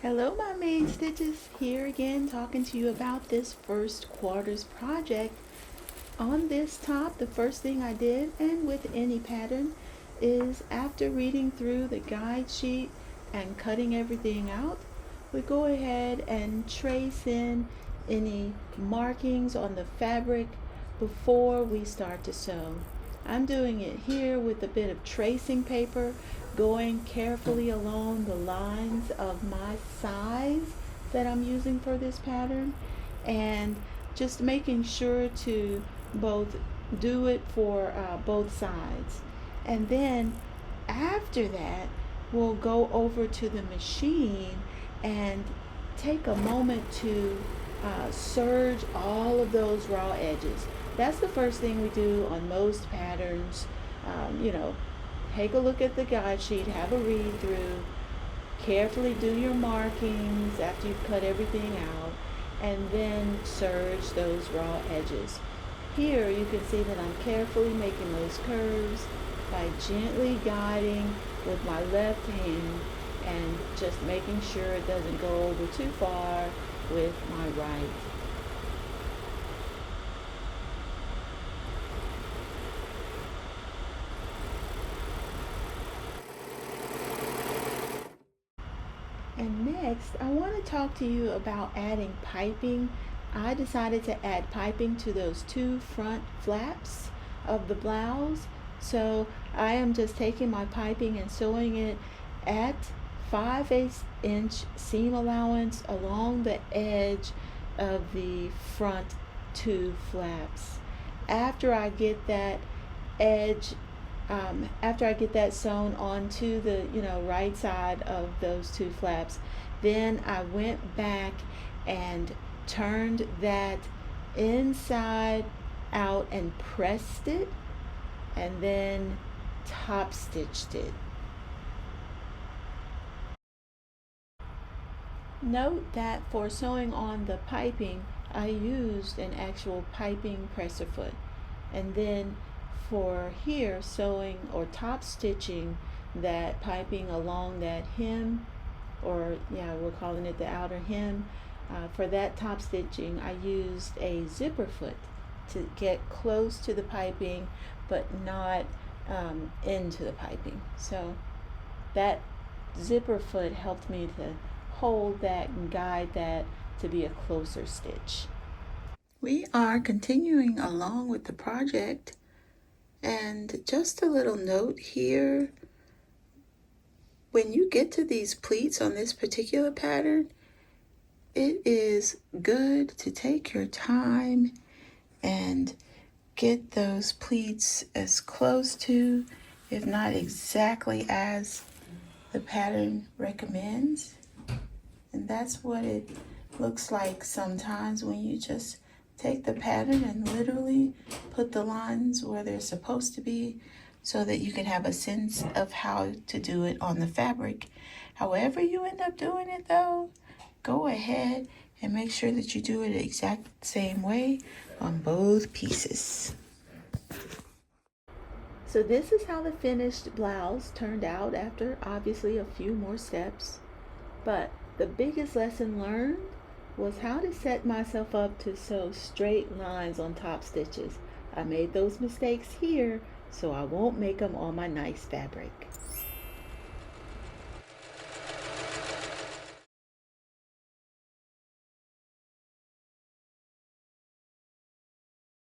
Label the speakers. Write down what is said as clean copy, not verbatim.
Speaker 1: Hello, my maid stitches, here again talking to you about this first quarters project. On this top, the first thing I did, and with any pattern, is after reading through the guide sheet and cutting everything out, we go ahead and trace in any markings on the fabric before we start to sew. I'm doing it here with a bit of tracing paper, going carefully along the lines of my size that I'm using for this pattern, and just making sure to both do it for both sides. And then after that, we'll go over to the machine and take a moment to serge all of those raw edges. That's the first thing we do on most patterns. Take a look at the guide sheet, have a read through, carefully do your markings after you've cut everything out, and then serge those raw edges. Here you can see that I'm carefully making those curves by gently guiding with my left hand and just making sure it doesn't go over too far with my right. And next, I want to talk to you about adding piping. I decided to add piping to those two front flaps of the blouse. So I am just taking my piping and sewing it at 5/8 inch seam allowance along the edge of the front two flaps. After I get that edge after I get that sewn onto the right side of those two flaps, then I went back and turned that inside out and pressed it, and then top stitched it. Note that for sewing on the piping, I used an actual piping presser foot, and then for here sewing or top stitching that piping along that hem, or we're calling it the outer hem, for that top stitching I used a zipper foot to get close to the piping but not into the piping. So that zipper foot helped me to hold that and guide that to be a closer stitch. We are continuing along with the project. And just a little note here, when you get to these pleats on this particular pattern, it is good to take your time and get those pleats as close to, if not exactly as, the pattern recommends. And that's what it looks like sometimes when you just take the pattern and literally put the lines where they're supposed to be so that you can have a sense of how to do it on the fabric. However you end up doing it though, go ahead and make sure that you do it the exact same way on both pieces. So this is how the finished blouse turned out after obviously a few more steps. But the biggest lesson learned was how to set myself up to sew straight lines on top stitches. I made those mistakes here, so I won't make them on my nice fabric.